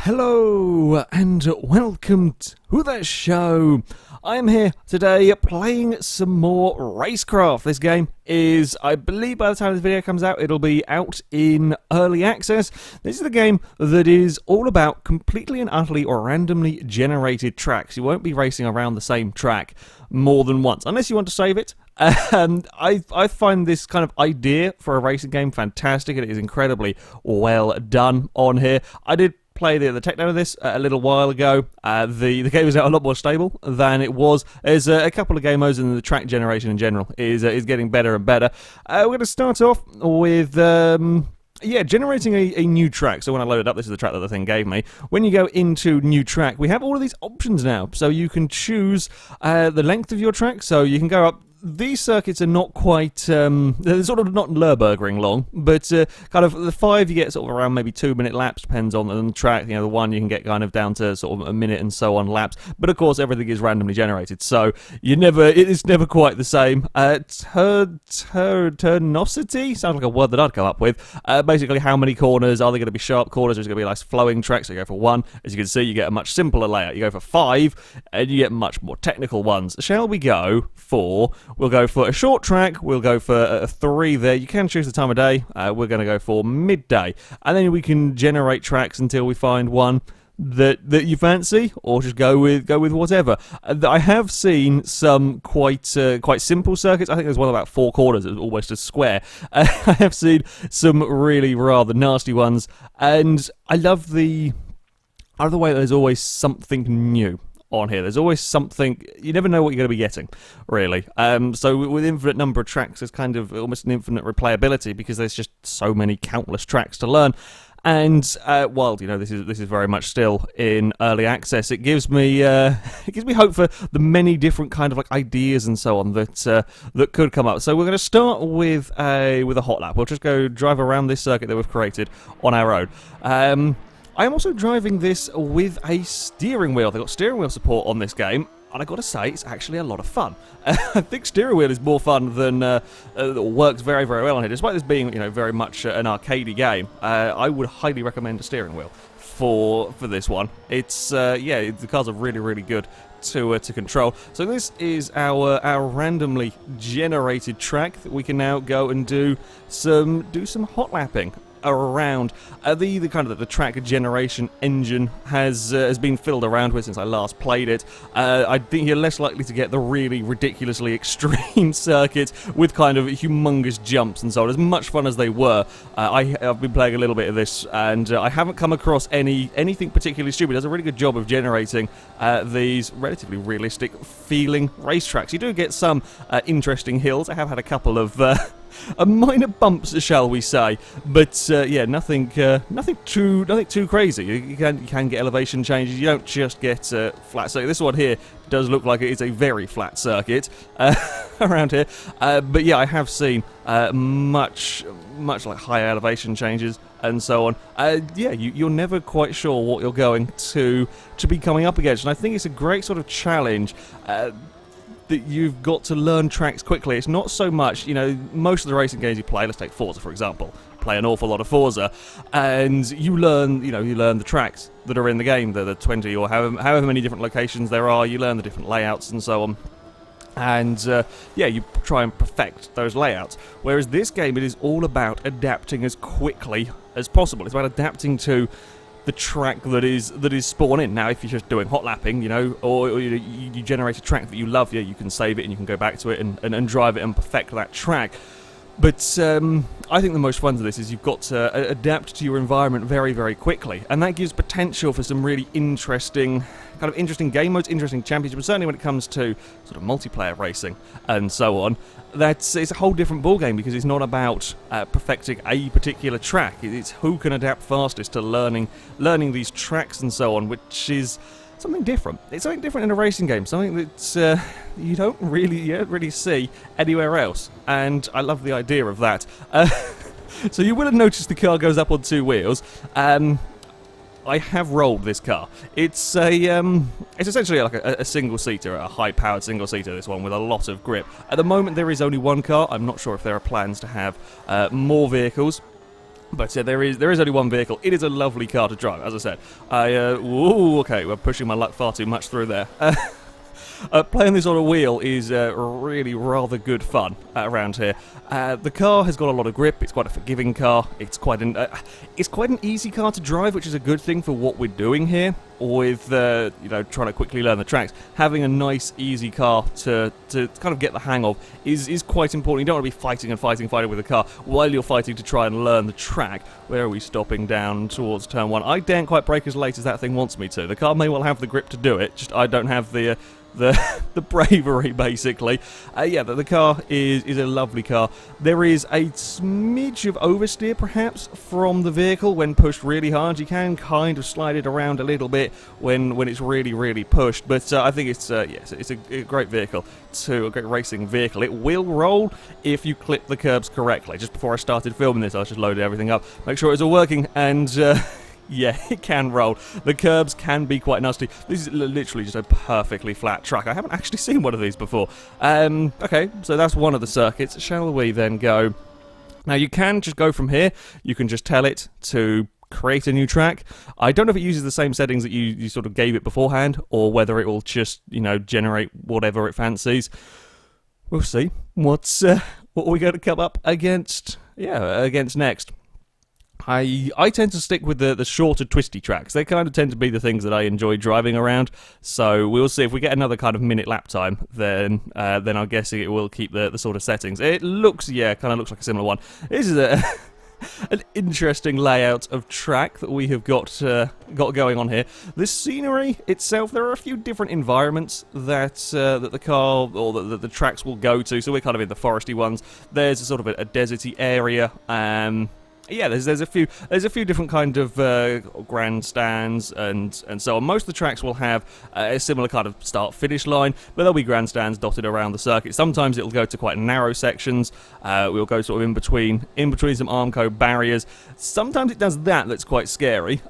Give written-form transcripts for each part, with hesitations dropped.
Hello and welcome to the show. I'm here today playing some more Racecraft. This game is, I believe by the time this video comes out, it'll be out in early access. This is a game that is all about completely and utterly or randomly generated tracks. You won't be racing around the same track more than once, unless you want to save it. I find this kind of idea for a racing game fantastic. It is incredibly well done on here. I did play the tech demo of this a little while ago. The game is a lot more stable than it was. There's a couple of game modes, and the track generation in general is getting better and better. We're going to start off with generating a new track. So when I loaded up, this is the track that the thing gave me. When you go into new track, we have all of these options now. So you can choose the length of your track. So you can go up. These circuits are not quite, they're sort of not Nürburgring long, but kind of the 5 you get sort of around maybe 2 minute laps, depends on the track. You know, the 1 you can get kind of down to sort of a minute and so on laps, but of course everything is randomly generated, so it's never quite the same. Turnosity sounds like a word that I'd come up with. Basically, how many corners, are they going to be sharp corners, or is it going to be a nice flowing track? So you go for 1, as you can see, you get a much simpler layout. You go for 5, and you get much more technical ones. Shall we go for... We'll go for a short track, we'll go for a 3 there. You can choose the time of day. We're going to go for midday. And then we can generate tracks until we find one that you fancy, or just go with whatever. I have seen some quite simple circuits. I think there's one about 4 corners, it's almost a square. I have seen some really rather nasty ones, and I love the way that there's always something new on here. There's always something, you never know what you're going to be getting, really. So with infinite number of tracks, there's kind of almost an infinite replayability, because there's just so many countless tracks to learn. And while this is very much still in early access, it gives me hope for the many different kind of like ideas and so on that could come up. So we're going to start with a hot lap. We'll just go drive around this circuit that we've created on our own. I am also driving this with a steering wheel. They've got steering wheel support on this game, and I've got to say, it's actually a lot of fun. I think steering wheel is more fun than works very, very well on here. Despite this being, very much an arcadey game, I would highly recommend a steering wheel for this one. It's the cars are really, really good to control. So this is our randomly generated track that we can now go and do some hot lapping around. The kind of the track generation engine has been fiddled around with since I last played it. I think you're less likely to get the really ridiculously extreme circuits with kind of humongous jumps and so on. As much fun as they were, I've been playing a little bit of this, and I haven't come across anything particularly stupid. It does a really good job of generating these relatively realistic feeling racetracks. You do get some interesting hills. I have had a couple of minor bumps, shall we say, but nothing too crazy. You can get elevation changes. You don't just get flat circuit. This one here does look like it is a very flat circuit around here, but yeah, I have seen much like higher elevation changes and so on. You're never quite sure what you're going to be coming up against, and I think it's a great sort of challenge. That you've got to learn tracks quickly. It's not so much, most of the racing games you play, let's take Forza for example, play an awful lot of Forza, and you learn the tracks that are in the game, the 20 or however many different locations there are, you learn the different layouts and so on. And you try and perfect those layouts. Whereas this game, it is all about adapting as quickly as possible. It's about adapting to the track that is spawn in. Now, if you're just doing hot lapping, or you generate a track that you love, you can save it and you can go back to it and drive it and perfect that track. But I think the most fun to this is you've got to adapt to your environment very, very quickly, and that gives potential for some really interesting game modes, interesting championships, but certainly when it comes to sort of multiplayer racing and so on, it's a whole different ballgame, because it's not about perfecting a particular track. It's who can adapt fastest to learning these tracks and so on, which is something different. It's something different in a racing game, something that you don't really see anywhere else, and I love the idea of that. So you will have noticed the car goes up on 2 wheels. I have rolled this car. It's essentially like a single-seater, a high-powered single-seater, this one, with a lot of grip. At the moment, there is only one car. I'm not sure if there are plans to have more vehicles. But there is only one vehicle. It is a lovely car to drive, as I said. Okay, we're pushing my luck far too much through there. Playing this on a wheel is really rather good fun around here. The car has got a lot of grip. It's quite a forgiving car. It's quite an easy car to drive, which is a good thing for what we're doing here. With trying to quickly learn the tracks, having a nice, easy car to kind of get the hang of is quite important. You don't want to be fighting with the car while you're fighting to try and learn the track. Where are we stopping down towards turn 1? I daren't quite brake as late as that thing wants me to. The car may well have the grip to do it, just I don't have the bravery, basically. The car is a lovely car. There is a smidge of oversteer, perhaps, from the vehicle when pushed really hard. You can kind of slide it around a little bit when it's really, really pushed. But I think it's a great vehicle, a great racing vehicle. It will roll if you clip the curbs correctly. Just before I started filming this, I just loaded everything up, make sure it's all working, and yeah, it can roll. The curbs can be quite nasty. This is literally just a perfectly flat track. I haven't actually seen one of these before. Okay, so that's one of the circuits. Shall we then go? Now, you can just go from here. You can just tell it to create a new track. I don't know if it uses the same settings that you sort of gave it beforehand, or whether it will just, generate whatever it fancies. We'll see. What are we going to come up against? Against next. I tend to stick with the shorter, twisty tracks. They kind of tend to be the things that I enjoy driving around. So we'll see if we get another kind of minute lap time. Then I'm guessing it will keep the sort of settings. It looks, kind of looks like a similar one. This is an interesting layout of track that we have got going on here. The scenery itself, there are a few different environments that the car or the tracks will go to. So we're kind of in the foresty ones. There's a sort of a deserty area. There's a few different kind of grandstands and so on. Most of the tracks will have a similar kind of start-finish line, but there'll be grandstands dotted around the circuit. Sometimes it'll go to quite narrow sections. We'll go sort of in between some Armco barriers. Sometimes it does that's quite scary.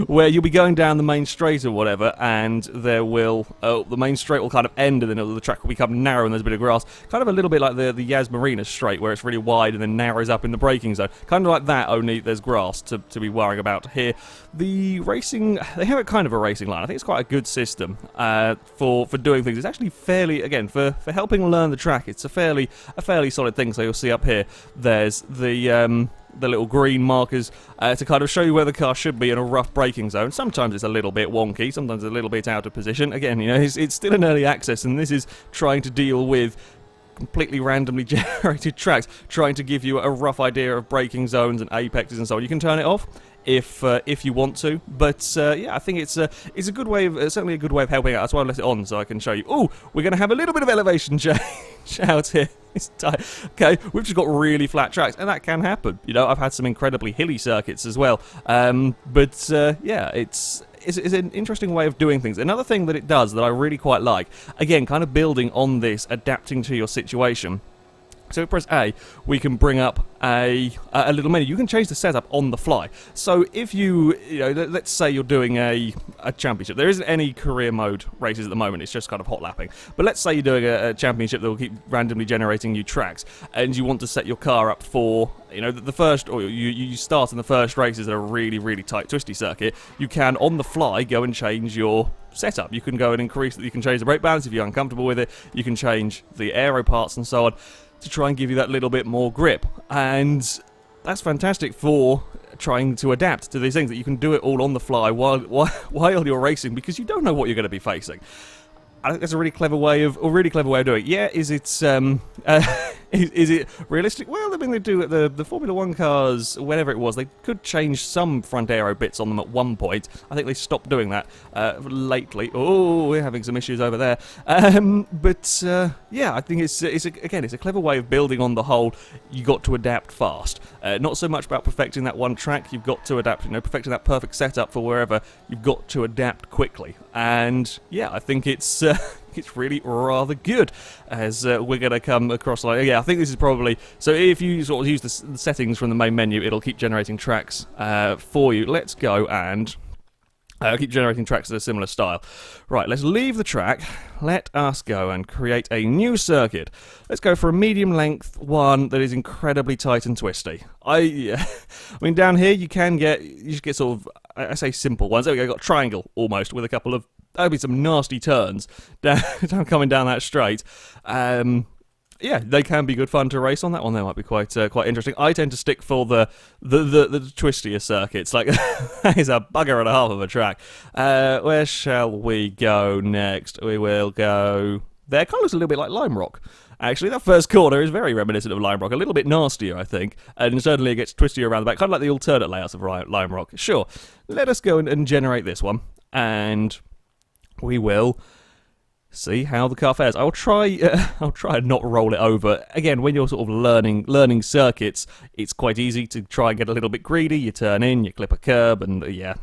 Where you'll be going down the main straight or whatever, and there will the main straight will kind of end, and then the track will become narrow, and there's a bit of grass, kind of a little bit like the Yas Marina straight, where it's really wide and then narrows up in the braking zone, kind of like that. Only there's grass to be worrying about here. The racing, they have a kind of a racing line. I think it's quite a good system for doing things. It's actually fairly, again, for helping learn the track, it's a fairly solid thing. So you'll see up here, there's the little green markers to kind of show you where the car should be in a rough braking zone. Sometimes it's a little bit wonky, sometimes a little bit out of position. Again, it's still an early access, and this is trying to deal with completely randomly generated tracks, trying to give you a rough idea of braking zones and apexes and so on. You can turn it off if you want to, but I think it's a good way of certainly a good way of helping out. That's why I let it on, so I can show you. Oh, we're going to have a little bit of elevation change out here. It's tight. Okay, we've just got really flat tracks, and that can happen. I've had some incredibly hilly circuits as well. It's an interesting way of doing things. Another thing that it does that I really quite like, again, kind of building on this, adapting to your situation. So if we press A, we can bring up a little menu. You can change the setup on the fly. So if let's say you're doing a championship. There isn't any career mode races at the moment. It's just kind of hot lapping. But let's say you're doing a championship that will keep randomly generating new tracks, and you want to set your car up for the first, or you start in the first races at a really, really tight, twisty circuit. You can on the fly go and change your setup. You can go and you can change the brake balance if you're uncomfortable with it. You can change the aero parts and so on, to try and give you that little bit more grip. And that's fantastic for trying to adapt to these things, that you can do it all on the fly while you're racing, because you don't know what you're going to be facing. I think that's a really clever way of doing it. Yeah, is it is it realistic? Well, I mean, they do the Formula 1 cars, whenever it was, they could change some front aero bits on them at one point. I think they stopped doing that lately. Oh, we're having some issues over there. I think it's a clever way of building on the whole. You got to adapt fast. Not so much about perfecting that one track. You've got to adapt. Perfecting that perfect setup for wherever. You've got to adapt quickly. And I think it's really rather good, as we're going to come across. I think this is probably, so if you sort of use the settings from the main menu, it'll keep generating tracks for you. Let's go and Keep generating tracks in a similar style. Right, let's leave the track. Let us go and create a new circuit. Let's go for a medium length one that is incredibly tight and twisty. I mean, down here you just get sort of, I say simple ones. There we go, got triangle almost with a couple of, that would be some nasty turns down, coming down that straight. Yeah, they can be good fun to race on. That one there might be quite interesting. I tend to stick for the twistier circuits. Like, that is a bugger and a half of a track. Where shall we go next? We will go there. Kind of looks a little bit like Lime Rock. Actually, that first corner is very reminiscent of Lime Rock. A little bit nastier, I think. And certainly it gets twistier around the back. Kind of like the alternate layouts of Lime Rock. Sure, let us go and generate this one. And we will see how the car fares. I'll try and not roll it over. Again, when you're sort of learning circuits, it's quite easy to try and get a little bit greedy. You turn in, you clip a curb, and yeah.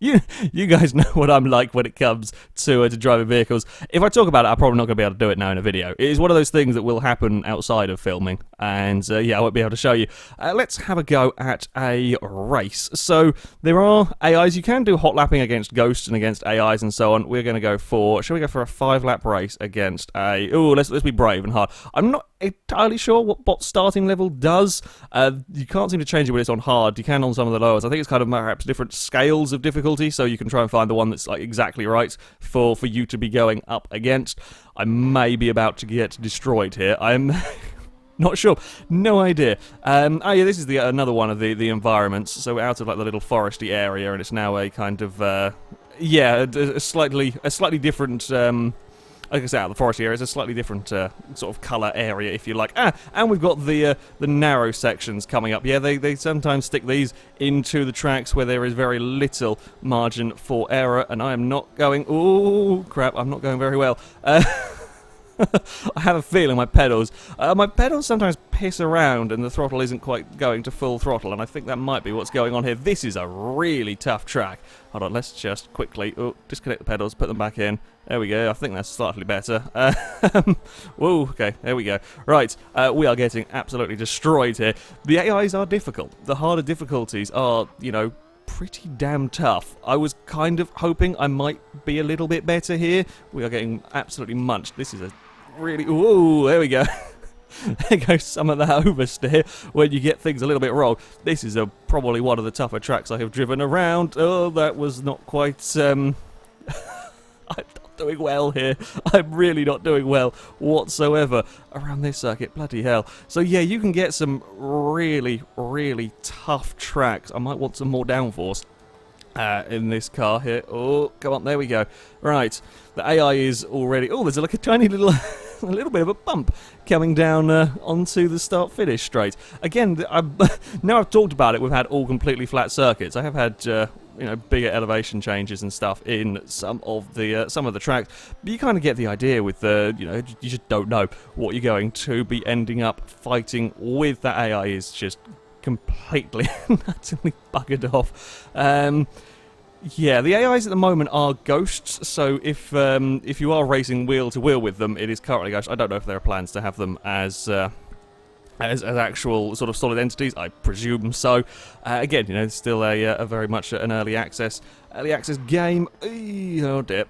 You guys know what I'm like when it comes to driving vehicles. If I talk about it, I'm probably not going to be able to do it now in a video. It is one of those things that will happen outside of filming, and yeah, I won't be able to show you. Let's have a go at a race. So there are AIs. You can do hot lapping against ghosts and against AIs and so on. We're going to go for, shall we go for a 5-lap race against a, oh, let's be brave and hard. I'm not entirely sure what bot starting level does. You can't seem to change it when it's on hard. You can on some of the lowers. I think it's kind of perhaps different scales of difficulty, so you can try and find the one that's like exactly right for you to be going up against. I may be about to get destroyed here. I'm not sure. No idea. Oh yeah, this is another one of the environments. So we're out of like the little foresty area, and it's now a kind of yeah, a slightly different. Like I say, out of the forest area, it's a slightly different sort of colour area, if you like. And we've got the narrow sections coming up. Yeah, they sometimes stick these into the tracks where there is very little margin for error, and I am not going... Ooh, crap, I'm not going very well. I have a feeling my pedals sometimes piss around and the throttle isn't quite going to full throttle, and I think that might be what's going on here. This is a really tough track. Hold on, let's just quickly disconnect the pedals, put them back in. There we go, I think that's slightly better. Whoa, okay, there we go. Right, we are getting absolutely destroyed here. The AIs are difficult. The harder difficulties are, you know, pretty damn tough. I was kind of hoping I might be a little bit better here. We are getting absolutely munched. This is a really... Ooh, there we go. There goes some of that oversteer when you get things a little bit wrong. This is probably one of the tougher tracks I have driven around. Oh, that was not quite... I'm not doing well here. I'm really not doing well whatsoever around this circuit. Bloody hell. So yeah, you can get some really, really tough tracks. I might want some more downforce in this car here. Oh, come on, there we go. Right, the AI is already... Oh, there's like a tiny little... a little bit of a bump coming down onto the start-finish straight. Again, now I've talked about it, we've had all completely flat circuits. I have had, you know, bigger elevation changes and stuff in some of the tracks. But you kind of get the idea with the, you know, you just don't know what you're going to be ending up fighting with. That AI is just completely, utterly buggered off. Yeah, the AIs at the moment are ghosts, so if you are racing wheel to wheel with them, it is currently ghosts. I don't know if there are plans to have them as actual sort of solid entities. I presume so. Again, you know, it's still a very much an early access game. Oh dear,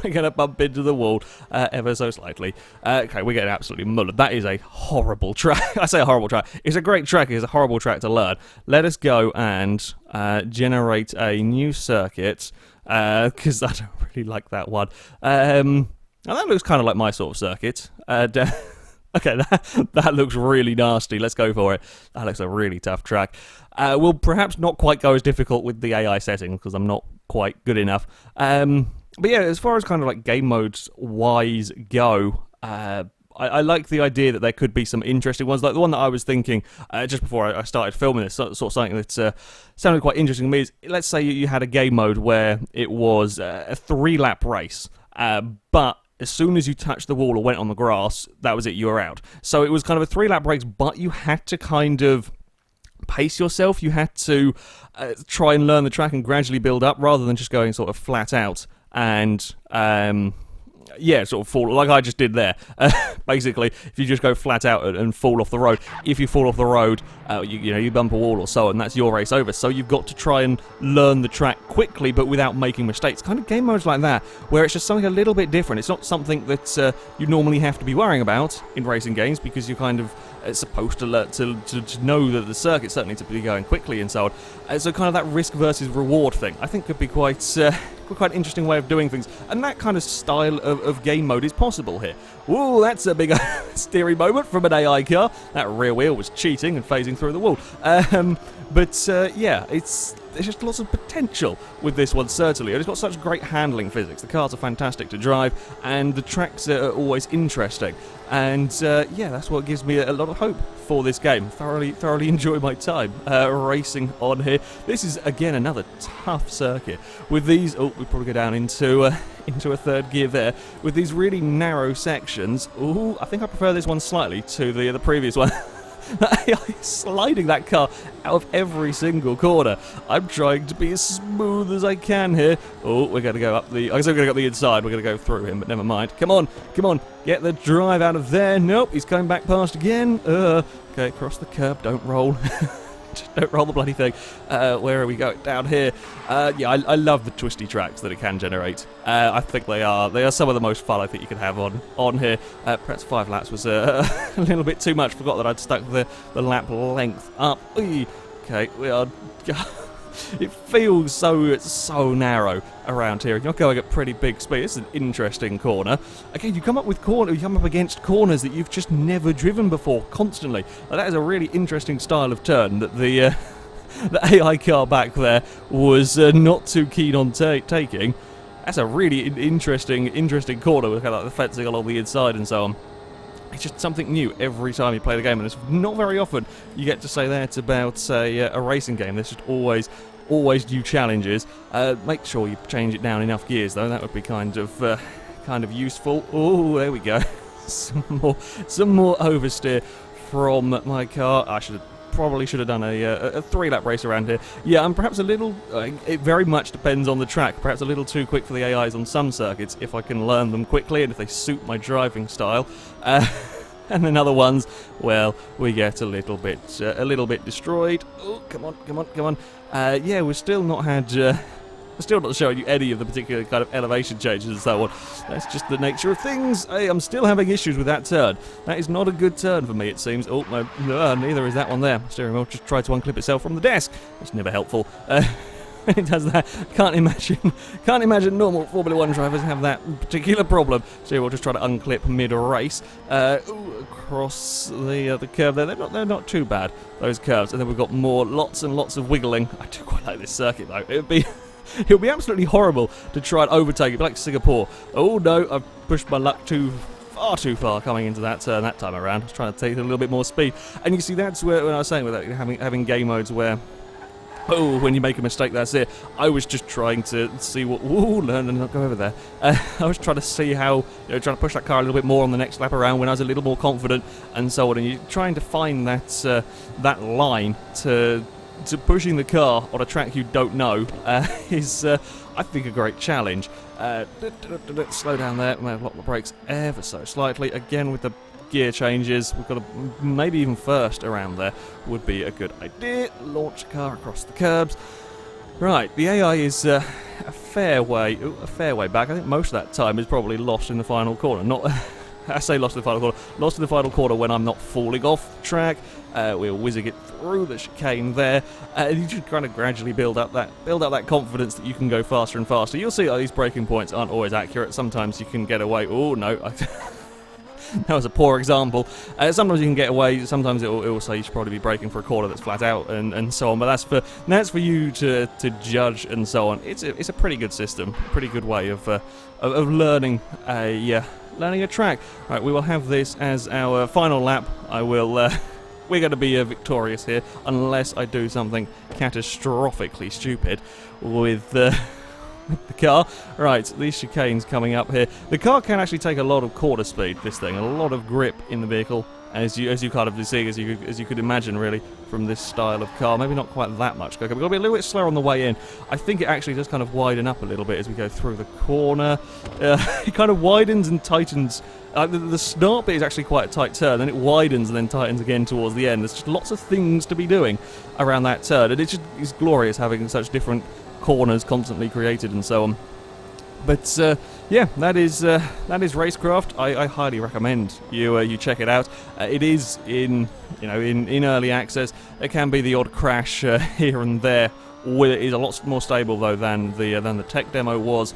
we're gonna bump into the wall ever so slightly. Okay, we're getting absolutely mullered. That is a horrible track. I say a horrible track. It's a great track. It's a horrible track to learn. Let us go and generate a new circuit because I don't really like that one. Now that looks kind of like my sort of circuit. Okay, that looks really nasty. Let's go for it. That looks a really tough track. We'll perhaps not quite go as difficult with the AI setting because I'm not quite good enough. But yeah, as far as kind of like game modes wise go, I like the idea that there could be some interesting ones. Like the one that I was thinking just before I started filming this, sort of something that sounded quite interesting to me is, let's say you had a game mode where it was a 3-lap race, but as soon as you touched the wall or went on the grass, that was it, you were out. So it was kind of a 3-lap race, but you had to kind of pace yourself. You had to try and learn the track and gradually build up, rather than just going sort of flat out and yeah, sort of fall, like I just did there. Basically, if you just go flat out and fall off the road, if you fall off the road, you bump a wall or so, and that's your race over. So you've got to try and learn the track quickly, but without making mistakes. Kind of game modes like that, where it's just something a little bit different. It's not something that you normally have to be worrying about in racing games, because you're kind of supposed to learn to know that the circuit certainly to be going quickly and so on. So kind of that risk versus reward thing, I think, could be quite an interesting way of doing things, and that kind of style of game mode is possible here. Ooh, that's a big steering moment from an AI car. That rear wheel was cheating and phasing through the wall. Yeah, there's just lots of potential with this one, certainly. And it's got such great handling physics. The cars are fantastic to drive, and the tracks are always interesting. And yeah, that's what gives me a lot of hope for this game. Thoroughly enjoy my time racing on here. This is, again, another tough circuit. With these, we probably go down into a third gear there. With these really narrow sections, ooh, I think I prefer this one slightly to the previous one. Sliding that car out of every single corner. I'm trying to be as smooth as I can here. Oh, we're going to go up the... I guess we're going to go up the inside. We're going to go through him, but never mind. Come on. Get the drive out of there. Nope, he's coming back past again. Okay, cross the curb. Don't roll. Don't roll the bloody thing. Where are we going? Down here. Yeah, I love the twisty tracks that it can generate. I think they are some of the most fun I think you can have on here. Perhaps 5 laps was a little bit too much. Forgot that I'd stuck the lap length up. Okay, we are... It feels so narrow around here. You're going at pretty big speed. This is an interesting corner. Again, you come up against corners that you've just never driven before constantly. That is a really interesting style of turn that the AI car back there was not too keen on taking. That's a really interesting corner with kind of like the fencing along the inside and so on. It's just something new every time you play the game, and it's not very often you get to say that about a racing game. There's just always new challenges. Make sure you change it down enough gears, though. That would be kind of useful. Oh, there we go. some more oversteer from my car. I probably should have done a 3-lap race around here. Yeah, I'm perhaps a little... it very much depends on the track. Perhaps a little too quick for the AIs on some circuits, if I can learn them quickly and if they suit my driving style. And then other ones, well, we get a little bit destroyed. Oh, come on. Yeah, we've still not had... I'm still not showing you any of the particular kind of elevation changes and so on. That's just the nature of things. Hey, I'm still having issues with that turn. That is not a good turn for me, it seems. Oh, no, neither is that one there. Steering wheel just tried to unclip itself from the desk. That's never helpful. It does that. Can't imagine normal Formula 1 drivers have that particular problem. So we'll just try to unclip mid-race. Across the curve there. They're not too bad, those curves. And then we've got lots and lots of wiggling. I do quite like this circuit, though. It would be absolutely horrible to try and overtake it, like Singapore. Oh no, I've pushed my luck far too far coming into that turn that time around. I was trying to take a little bit more speed. And you see, that's where, when I was saying, with having game modes where, when you make a mistake, that's it. I was just trying to see what... learn and not go over there. I was trying to see how... trying to push that car a little bit more on the next lap around when I was a little more confident and so on. And you're trying to find that line to pushing the car on a track you don't know is, I think, a great challenge. Slow down there. We may have locked the brakes ever so slightly. Again, with the gear changes, we've got maybe even first around there would be a good idea. Launch the car across the curbs. Right, the AI is a fair way back. I think most of that time is probably lost in the final corner. Not... I say lost in the final corner. Lost in the final corner when I'm not falling off the track. We're whizzing it through the chicane there. You should kind of gradually build up that confidence that you can go faster and faster. You'll see that these braking points aren't always accurate. Sometimes you can get away. Oh no, that was a poor example. Sometimes you can get away. Sometimes it will say you should probably be braking for a corner that's flat out and so on. But that's for you to judge and so on. It's a pretty good system, pretty good way of learning a track. Right, we will have this as our final lap. We're going to be victorious here, unless I do something catastrophically stupid with the car. Right, these chicanes coming up here. The car can actually take a lot of quarter speed, this thing, a lot of grip in the vehicle, as you kind of see, as you could imagine, really, from this style of car. Maybe not quite that much quicker. We've got to be a little bit slower on the way in. I think it actually does kind of widen up a little bit as we go through the corner. It kind of widens and tightens. The start bit is actually quite a tight turn, then it widens and then tightens again towards the end. There's just lots of things to be doing around that turn, and it's glorious having such different corners constantly created and so on. But yeah, that is Racecraft. I highly recommend you check it out. It is in early access. There can be the odd crash here and there. It is a lot more stable though than the tech demo was.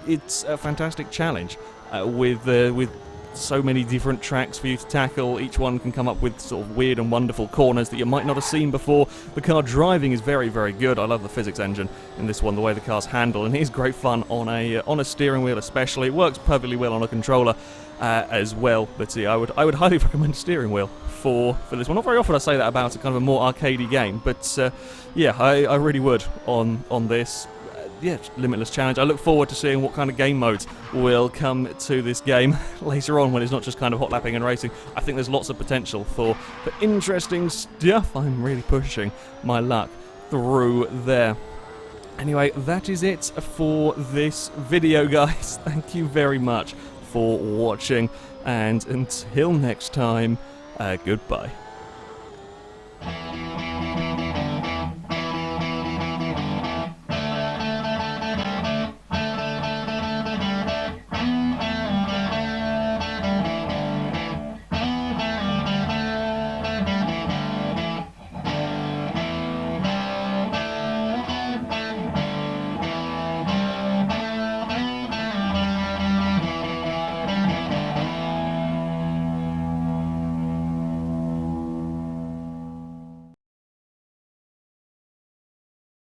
It's a fantastic challenge with so many different tracks for you to tackle. Each one can come up with sort of weird and wonderful corners that you might not have seen before. The car driving is very, very good. I love the physics engine in this one, the way the cars handle, and it is great fun on a steering wheel especially. It works perfectly well on a controller as well. But yeah, I would highly recommend a steering wheel for this one. Not very often I say that about a kind of a more arcadey game, but yeah, I really would on this. Yeah, limitless challenge. I look forward to seeing what kind of game modes will come to this game later on when it's not just kind of hot lapping and racing. I think there's lots of potential for interesting stuff. I'm really pushing my luck through there. Anyway, that is it for this video, guys. Thank you very much for watching, and until next time, goodbye.